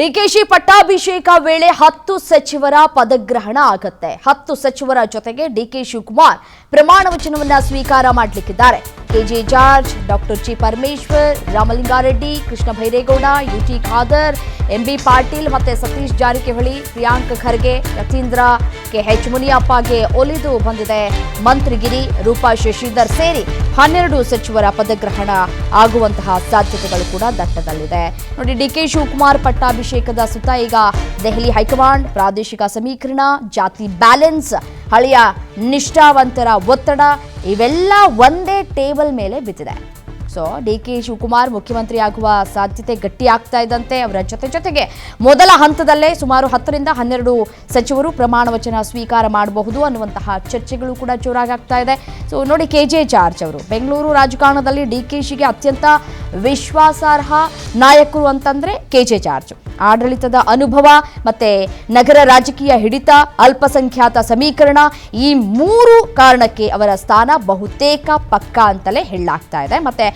ಡಿಕೆಶಿ ಪಟ್ಟಾಭಿಷೇಕ ವೇಳೆ 10 ಸಚಿವರ ಪದಗ್ರಹಣ ಆಗುತ್ತೆ. 10 ಸಚಿವರ ಜೊತೆಗೆ ಡಿಕೆ ಶಿವಕುಮಾರ್ ಪ್ರಮಾಣ ವಚನವನ್ನ ಸ್ವೀಕಾರ ಮಾಡಲಿದ್ದಾರೆ. KJ George, doctor G Parameshwar, Ramalinga Reddy, Krishna Byregowda, UT Khader, MB Patil ಮತ್ತೆ ಸತೀಶ್ ಜಾರಕಿಹೊಳಿ, ಪ್ರಿಯಾಂಕ್ ಖರ್ಗೆ, ಯತೀಂದ್ರ, ಕೆಎಚ್ ಮುನಿಯಪ್ಪಗೆ ಒಲಿದು ಬಂದಿದೆ ಮಂತ್ರಿಗಿರಿ. ರೂಪಾ ಶಶಿಧರ್ ಸೇರಿ 12 ಸಚಿವರ ಪದಗ್ರಹಣ ಆಗುವಂತಹ ಸಾಧ್ಯತೆಗಳು ಕೂಡ ದಟ್ಟದಲ್ಲಿದೆ. ನೋಡಿ, ಡಿಕೆ ಶಿವಕುಮಾರ್ ಪಟ್ಟಾಭಿಷೇಕದ ಸುತ್ತ ಈಗ ದೆಹಲಿ ಹೈಕಮಾಂಡ್, ಪ್ರಾದೇಶಿಕ ಸಮೀಕರಣ, ಜಾತಿ ಬ್ಯಾಲೆನ್ಸ್, ಹಳೆಯ ನಿಷ್ಠಾವಂತರ ಒತ್ತಡ ಇವೆಲ್ಲ ಒಂದೇ ಟೇಬಲ್ ಮೇಲೆ ಬಿದ್ದಿದೆ. ಸೊ ಡಿಕೆ ಶಿವಕುಮಾರ್ ಮುಖ್ಯಮಂತ್ರಿ ಆಗುವ ಸಾಧ್ಯತೆ ಗಟ್ಟಿಯಾಗ್ತಾ ಇದ್ದಂತೆ ಅವರ ಜೊತೆಗೆ ಮೊದಲ ಹಂತದಲ್ಲೇ ಸುಮಾರು 10 ರಿಂದ 12 ಸಚಿವರು ಪ್ರಮಾಣ ವಚನ ಸ್ವೀಕಾರ ಮಾಡಬಹುದು ಅನ್ನುವಂತಹ ಚರ್ಚೆಗಳು ಕೂಡ ಜೋರಾಗ್ತಾ ಇದೆ. ಸೊ ನೋಡಿ, ಕೆಜೆ ಜಾರ್ಜ್ ಅವರು ಬೆಂಗಳೂರು ರಾಜಕಾರಣದಲ್ಲಿ ಡಿಕೆಶಿಗೆ ಅತ್ಯಂತ ವಿಶ್ವಾಸಾರ್ಹ ನಾಯಕರು ಅಂತಂದ್ರೆ ಕೆಜೆ ಜಾರ್ಜ್. ಆಡಳಿತದ ಅನುಭವ ಮತ್ತೆ ನಗರ ರಾಜಕೀಯ ಹಿಡಿತ, ಅಲ್ಪಸಂಖ್ಯಾತ ಸಮೀಕರಣ, ಈ 3 ಕಾರಣಕ್ಕೆ ಅವರ ಸ್ಥಾನ ಬಹುತೇಕ ಪಕ್ಕಾ ಅಂತಲೇ ಹೇಳಲಾಗ್ತಾ ಇದೆ. ಮತ್ತೆ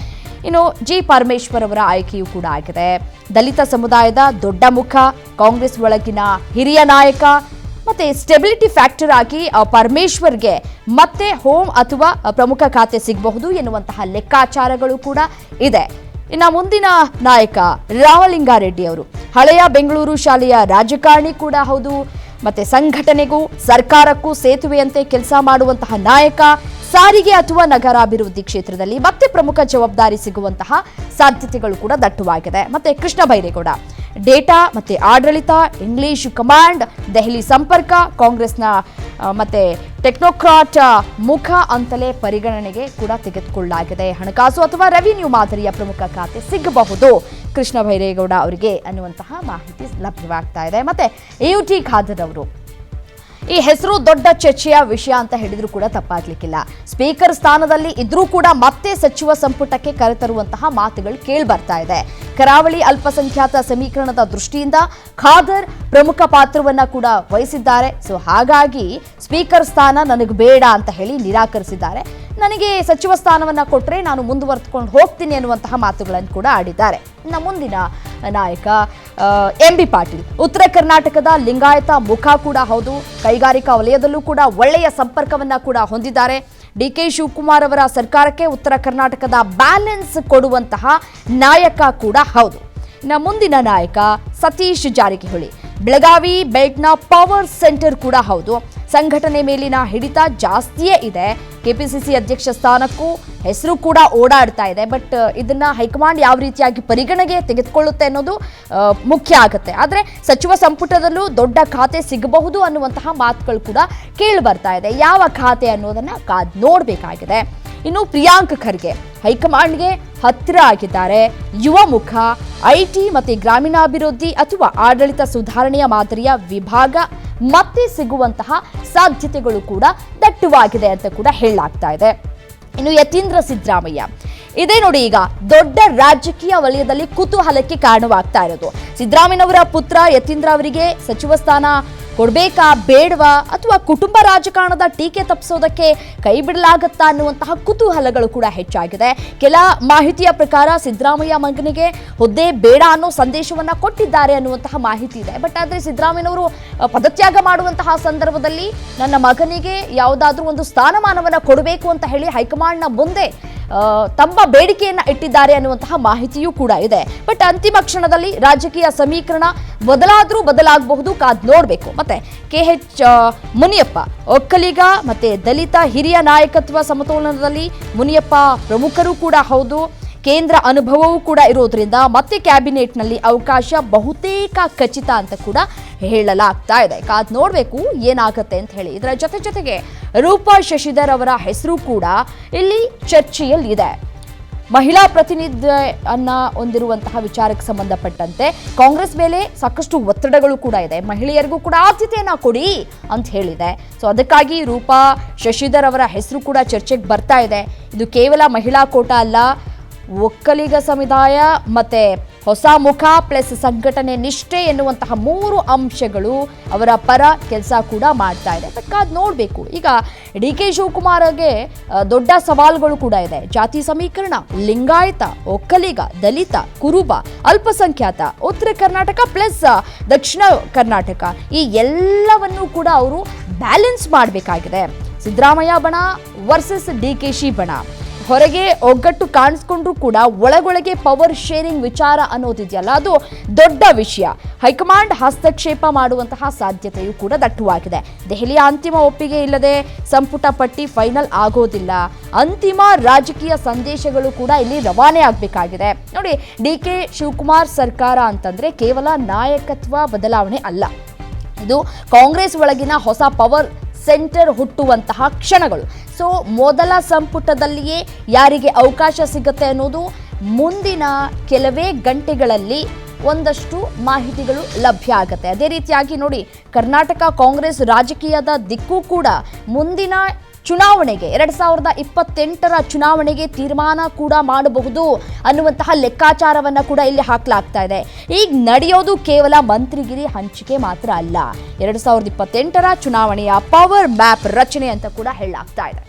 ಇನ್ನು ಜಿ ಪರಮೇಶ್ವರ್ ಅವರ ಆಯ್ಕೆಯೂ ಕೂಡ ಆಗಿದೆ. ದಲಿತ ಸಮುದಾಯದ ದೊಡ್ಡ ಮುಖ, ಕಾಂಗ್ರೆಸ್ ಒಳಗಿನ ಹಿರಿಯ ನಾಯಕ, ಮತ್ತೆ ಸ್ಟೆಬಿಲಿಟಿ ಫ್ಯಾಕ್ಟರ್ ಆಗಿ ಪರಮೇಶ್ವರ್ಗೆ ಮತ್ತೆ ಹೋಮ್ ಅಥವಾ ಪ್ರಮುಖ ಖಾತೆ ಸಿಗಬಹುದು ಎನ್ನುವಂತಹ ಲೆಕ್ಕಾಚಾರಗಳು ಕೂಡ ಇದೆ. ಇನ್ನು ಮುಂದಿನ ನಾಯಕ ರಾಮಲಿಂಗಾರೆಡ್ಡಿ ಅವರು ಹಳೆಯ ಬೆಂಗಳೂರು ಶಾಲೆಯ ರಾಜಕಾರಣಿ ಕೂಡ ಹೌದು. ಮತ್ತೆ ಸಂಘಟನೆಗೂ ಸರ್ಕಾರಕ್ಕೂ ಸೇತುವೆಯಂತೆ ಕೆಲಸ ಮಾಡುವಂತಹ ನಾಯಕ. ಸಾರಿಗೆ ಅಥವಾ ನಗರಾಭಿವೃದ್ಧಿ ಕ್ಷೇತ್ರದಲ್ಲಿ ಮತ್ತೆ ಪ್ರಮುಖ ಜವಾಬ್ದಾರಿ ಸಿಗುವಂತಹ ಸಾಧ್ಯತೆಗಳು ಕೂಡ ದಟ್ಟವಾಗಿದೆ. ಮತ್ತೆ ಕೃಷ್ಣ ಬೈರೇಗೌಡ ಡೇಟಾ ಮತ್ತೆ ಆಡಳಿತ, ಇಂಗ್ಲಿಷ್ ಕಮಾಂಡ್, ದೆಹಲಿ ಸಂಪರ್ಕ, ಕಾಂಗ್ರೆಸ್ನ ಮತ್ತೆ ಟೆಕ್ನೋಕ್ರಾಟ್ ಮುಖ ಅಂತಲೇ ಪರಿಗಣನೆಗೆ ಕೂಡ ತೆಗೆದುಕೊಳ್ಳಲಾಗಿದೆ. ಹಣಕಾಸು ಅಥವಾ ರೆವಿನ್ಯೂ ಮಾದರಿಯ ಪ್ರಮುಖ ಖಾತೆ ಸಿಗಬಹುದು ಕೃಷ್ಣ ಬೈರೇಗೌಡ ಅವರಿಗೆ ಅನ್ನುವಂತಹ ಮಾಹಿತಿ ಲಭ್ಯವಾಗ್ತಾ ಇದೆ. ಮತ್ತೆ ಯುಟಿ ಖಾದರ್ ಅವರು ಈ ಹೆಸರು ದೊಡ್ಡ ಚರ್ಚೆಯ ವಿಷಯ ಅಂತ ಹೇಳಿದ್ರು ಕೂಡ ತಪ್ಪಾಗ್ಲಿಕ್ಕಿಲ್ಲ. ಸ್ಪೀಕರ್ ಸ್ಥಾನದಲ್ಲಿ ಇದ್ರೂ ಕೂಡ ಮತ್ತೆ ಸಚಿವ ಸಂಪುಟಕ್ಕೆ ಕರೆತರುವಂತಹ ಮಾತುಗಳು ಕೇಳಿ ಬರ್ತಾ ಇದೆ. ಕರಾವಳಿ ಅಲ್ಪಸಂಖ್ಯಾತ ಸಮೀಕರಣದ ದೃಷ್ಟಿಯಿಂದ ಖಾದರ್ ಪ್ರಮುಖ ಪಾತ್ರವನ್ನ ಕೂಡ ವಹಿಸಿದ್ದಾರೆ. ಸೊ ಹಾಗಾಗಿ ಸ್ಪೀಕರ್ ಸ್ಥಾನ ನನಗೆ ಬೇಡ ಅಂತ ಹೇಳಿ ನಿರಾಕರಿಸಿದ್ದಾರೆ. ನನಗೆ ಸಚಿವ ಸ್ಥಾನವನ್ನ ಕೊಟ್ಟರೆ ನಾನು ಮುಂದುವರೆದುಕೊಂಡು ಹೋಗ್ತೀನಿ ಅನ್ನುವಂತಹ ಮಾತುಗಳನ್ನು ಕೂಡ ಆಡಿದ್ದಾರೆ. ಇನ್ನು ಮುಂದಿನ ನಾಯಕ ಎಂಬಿ ಪಾಟೀಲ್, ಉತ್ತರ ಕರ್ನಾಟಕದ ಲಿಂಗಾಯತ ಮುಖ ಕೂಡ ಹೌದು. ಕೈಗಾರಿಕಾ ವಲಯದಲ್ಲೂ ಕೂಡ ಒಳ್ಳೆಯ ಸಂಪರ್ಕವನ್ನ ಕೂಡ ಹೊಂದಿದ್ದಾರೆ. ಡಿಕೆ ಶಿವಕುಮಾರ್ ಅವರ ಸರ್ಕಾರಕ್ಕೆ ಉತ್ತರ ಕರ್ನಾಟಕದ ಬ್ಯಾಲೆನ್ಸ್ ಕೊಡುವಂತಹ ನಾಯಕ ಕೂಡ ಹೌದು. ಇನ್ನು ಮುಂದಿನ ನಾಯಕ ಸತೀಶ್ ಜಾರಕಿಹೊಳಿ, ಬೆಳಗಾವಿ ಬೆಲ್ಟ್ನ ಪವರ್ ಸೆಂಟರ್ ಕೂಡ ಹೌದು. ಸಂಘಟನೆ ಮೇಲಿನ ಹಿಡಿತ ಜಾಸ್ತಿಯೇ ಇದೆ. ಕೆಪಿಸಿಸಿ ಅಧ್ಯಕ್ಷ ಸ್ಥಾನಕ್ಕೂ ಹೆಸರು ಕೂಡ ಓಡಾಡ್ತಾ ಇದೆ. ಬಟ್ ಇದನ್ನ ಹೈಕಮಾಂಡ್ ಯಾವ ರೀತಿಯಾಗಿ ಪರಿಗಣನೆಗೆ ತೆಗೆದುಕೊಳ್ಳುತ್ತೆ ಅನ್ನೋದು ಮುಖ್ಯ ಆಗುತ್ತೆ. ಆದರೆ ಸಚಿವ ಸಂಪುಟದಲ್ಲೂ ದೊಡ್ಡ ಖಾತೆ ಸಿಗಬಹುದು ಅನ್ನುವಂತಹ ಮಾತುಗಳು ಕೂಡ ಕೇಳಿ ಬರ್ತಾ ಇದೆ. ಯಾವ ಖಾತೆ ಅನ್ನೋದನ್ನ ಕಾದ್ ನೋಡಬೇಕಾಗಿದೆ. ಇನ್ನು ಪ್ರಿಯಾಂಕ್ ಖರ್ಗೆ ಹೈಕಮಾಂಡ್ಗೆ ಹತ್ತಿರ ಆಗಿದ್ದಾರೆ. ಯುವ ಮುಖ, ಐಟಿ ಮತ್ತೆ ಗ್ರಾಮೀಣಾಭಿವೃದ್ಧಿ ಅಥವಾ ಆಡಳಿತ ಸುಧಾರಣೆಯ ಮಾದರಿಯ ವಿಭಾಗ ಮತ್ತೆ ಸಿಗುವಂತಹ ಸಾಧ್ಯತೆಗಳು ಕೂಡ ದಟ್ಟವಾಗಿದೆ ಅಂತ ಕೂಡ ಹೇಳಲಾಗ್ತಾ ಇದೆ. ಇನ್ನು ಯತೀಂದ್ರ ಸಿದ್ದರಾಮಯ್ಯ, ಇದೇ ನೋಡಿ ಈಗ ದೊಡ್ಡ ರಾಜಕೀಯ ವಲಯದಲ್ಲಿ ಕುತೂಹಲಕ್ಕೆ ಕಾರಣವಾಗ್ತಾ ಇರೋದು. ಸಿದ್ದರಾಮಯ್ಯನವರ ಪುತ್ರ ಯತೀಂದ್ರ ಅವರಿಗೆ ಸಚಿವ ಸ್ಥಾನ ಕೊಡ್ಬೇಕಾ ಬೇಡವಾ, ಅಥವಾ ಕುಟುಂಬ ರಾಜಕಾರಣದ ಟೀಕೆ ತಪ್ಪಿಸೋದಕ್ಕೆ ಕೈ ಬಿಡಲಾಗತ್ತಾ ಅನ್ನುವಂತಹ ಕುತೂಹಲಗಳು ಕೂಡ ಹೆಚ್ಚಾಗಿದೆ. ಕೆಲ ಮಾಹಿತಿಯ ಪ್ರಕಾರ ಸಿದ್ದರಾಮಯ್ಯ ಮಗನಿಗೆ ಹುದ್ದೆ ಬೇಡ ಅನ್ನೋ ಸಂದೇಶವನ್ನ ಕೊಟ್ಟಿದ್ದಾರೆ ಅನ್ನುವಂತಹ ಮಾಹಿತಿ ಇದೆ. ಬಟ್ ಆದರೆ ಸಿದ್ದರಾಮಯ್ಯನವರು ಪದತ್ಯಾಗ ಮಾಡುವಂತಹ ಸಂದರ್ಭದಲ್ಲಿ ನನ್ನ ಮಗನಿಗೆ ಯಾವುದಾದ್ರೂ ಒಂದು ಸ್ಥಾನಮಾನವನ್ನ ಕೊಡಬೇಕು ಅಂತ ಹೇಳಿ ಹೈಕಮಾಂಡ್ನ ಮುಂದೆ ತಮ್ಮ ಬೇಡಿಕೆಯನ್ನ ಇಟ್ಟಿದ್ದಾರೆ ಅನ್ನುವಂತಹ ಮಾಹಿತಿಯೂ ಕೂಡ ಇದೆ. ಬಟ್ ಅಂತಿಮ ಕ್ಷಣದಲ್ಲಿ ರಾಜಕೀಯ ಸಮೀಕರಣ ಬದಲಾಗಬಹುದು, ಕಾದ್ ನೋಡಬೇಕು. ಮತ್ತೆ ಕೆಎಚ್ ಮುನಿಯಪ್ಪ ಒಕ್ಕಲಿಗ ಮತ್ತೆ ದಲಿತ ಹಿರಿಯ ನಾಯಕತ್ವ ಸಮತೋಲನದಲ್ಲಿ ಮುನಿಯಪ್ಪ ಪ್ರಮುಖರು ಕೂಡ ಹೌದು. ಕೇಂದ್ರ ಅನುಭವವೂ ಕೂಡ ಇರೋದ್ರಿಂದ ಮತ್ತೆ ಕ್ಯಾಬಿನೆಟ್ನಲ್ಲಿ ಅವಕಾಶ ಬಹುತೇಕ ಖಚಿತ ಅಂತ ಕೂಡ ಹೇಳಲಾಗ್ತಾ ಇದೆ. ಕಾದ್ ನೋಡಬೇಕು ಏನಾಗುತ್ತೆ ಅಂತ ಹೇಳಿ. ಇದರ ಜೊತೆಗೆ ರೂಪಾ ಶಶಿಧರ್ ಅವರ ಹೆಸರು ಕೂಡ ಇಲ್ಲಿ ಚರ್ಚೆಯಲ್ಲಿದೆ. ಮಹಿಳಾ ಪ್ರತಿನಿಧಿಯನ್ನ ಹೊಂದಿರುವಂತಹ ವಿಚಾರಕ್ಕೆ ಸಂಬಂಧಪಟ್ಟಂತೆ ಕಾಂಗ್ರೆಸ್ ಮೇಲೆ ಸಾಕಷ್ಟು ಒತ್ತಡಗಳು ಕೂಡ ಇದೆ. ಮಹಿಳೆಯರಿಗೂ ಕೂಡ ಆದ್ಯತೆಯನ್ನ ಕೊಡಿ ಅಂತ ಹೇಳಿದೆ. ಸೊ ಅದಕ್ಕಾಗಿ ರೂಪಾ ಶಶಿಧರ್ ಅವರ ಹೆಸರು ಕೂಡ ಚರ್ಚೆಗೆ ಬರ್ತಾ ಇದೆ. ಇದು ಕೇವಲ ಮಹಿಳಾ ಕೋಟಾ ಅಲ್ಲ, ಒಕ್ಕಲಿಗ ಸಮುದಾಯ ಮತ್ತೆ ಹೊಸ ಮುಖ ಪ್ಲಸ್ ಸಂಘಟನೆ ನಿಷ್ಠೆ ಎನ್ನುವಂತಹ 3 ಅಂಶಗಳು ಅವರ ಪರ ಕೆಲಸ ಕೂಡ ಮಾಡ್ತಾ ಇದೆ. ಬೇಕಾದ್ ನೋಡಬೇಕು. ಈಗ ಡಿ ಕೆ ಶಿವಕುಮಾರ್ಗೆ ದೊಡ್ಡ ಸವಾಲುಗಳು ಕೂಡ ಇದೆ. ಜಾತಿ ಸಮೀಕರಣ, ಲಿಂಗಾಯತ, ಒಕ್ಕಲಿಗ, ದಲಿತ, ಕುರುಬ, ಅಲ್ಪಸಂಖ್ಯಾತ, ಉತ್ತರ ಕರ್ನಾಟಕ ಪ್ಲಸ್ ದಕ್ಷಿಣ ಕರ್ನಾಟಕ, ಈ ಎಲ್ಲವನ್ನೂ ಕೂಡ ಅವರು ಬ್ಯಾಲೆನ್ಸ್ ಮಾಡಬೇಕಾಗಿದೆ. ಸಿದ್ದರಾಮಯ್ಯ ಬಣ ವರ್ಸಸ್ ಡಿ ಕೆ ಶಿ ಬಣ. ಹೊರಗೆ ಒಗ್ಗಟ್ಟು ಕಾಣಿಸ್ಕೊಂಡ್ರೂ ಕೂಡ ಒಳಗೊಳಗೆ ಪವರ್ ಶೇರಿಂಗ್ ವಿಚಾರ ಅನ್ನೋದಿದೆಯಲ್ಲ, ಅದು ದೊಡ್ಡ ವಿಷಯ. ಹೈಕಮಾಂಡ್ ಹಸ್ತಕ್ಷೇಪ ಮಾಡುವಂತಹ ಸಾಧ್ಯತೆಯೂ ಕೂಡ ದಟ್ಟವಾಗಿದೆ. ದೆಹಲಿಯ ಅಂತಿಮ ಒಪ್ಪಿಗೆ ಇಲ್ಲದೆ ಸಂಪುಟ ಪಟ್ಟಿ ಫೈನಲ್ ಆಗೋದಿಲ್ಲ. ಅಂತಿಮ ರಾಜಕೀಯ ಸಂದೇಶಗಳು ಕೂಡ ಇಲ್ಲಿ ರವಾನೆ ಆಗಬೇಕಾಗಿದೆ. ನೋಡಿ, ಡಿ ಕೆ ಶಿವಕುಮಾರ್ ಸರ್ಕಾರ ಅಂತಂದ್ರೆ ಕೇವಲ ನಾಯಕತ್ವ ಬದಲಾವಣೆ ಅಲ್ಲ, ಇದು ಕಾಂಗ್ರೆಸ್ ಒಳಗಿನ ಹೊಸ ಪವರ್ ಸೆಂಟರ್ ಹುಟ್ಟುವಂತಹ ಕ್ಷಣಗಳು. ಸೊ ಮೊದಲ ಸಂಪುಟದಲ್ಲಿಯೇ ಯಾರಿಗೆ ಅವಕಾಶ ಸಿಗುತ್ತೆ ಅನ್ನೋದು ಮುಂದಿನ ಕೆಲವೇ ಗಂಟೆಗಳಲ್ಲಿ ಒಂದಷ್ಟು ಮಾಹಿತಿಗಳು ಲಭ್ಯ ಆಗುತ್ತೆ. ಅದೇ ರೀತಿಯಾಗಿ ನೋಡಿ, ಕರ್ನಾಟಕ ಕಾಂಗ್ರೆಸ್ ರಾಜಕೀಯದ ದಿಕ್ಕು ಕೂಡ ಮುಂದಿನ ಚುನಾವಣೆಗೆ 2028ರ ಚುನಾವಣೆಗೆ ತೀರ್ಮಾನ ಕೂಡ ಮಾಡಬಹುದು ಅನ್ನುವಂತಹ ಲೆಕ್ಕಾಚಾರವನ್ನ ಕೂಡ ಇಲ್ಲಿ ಹಾಕಲಾಗ್ತಾ ಇದೆ. ಈಗ ನಡೆಯೋದು ಕೇವಲ ಮಂತ್ರಿಗಿರಿ ಹಂಚಿಕೆ ಮಾತ್ರ ಅಲ್ಲ, 2028ರ ಚುನಾವಣೆಯ ಪವರ್ ಮ್ಯಾಪ್ ರಚನೆ ಅಂತ ಕೂಡ ಹೇಳಲಾಗ್ತಾ ಇದೆ.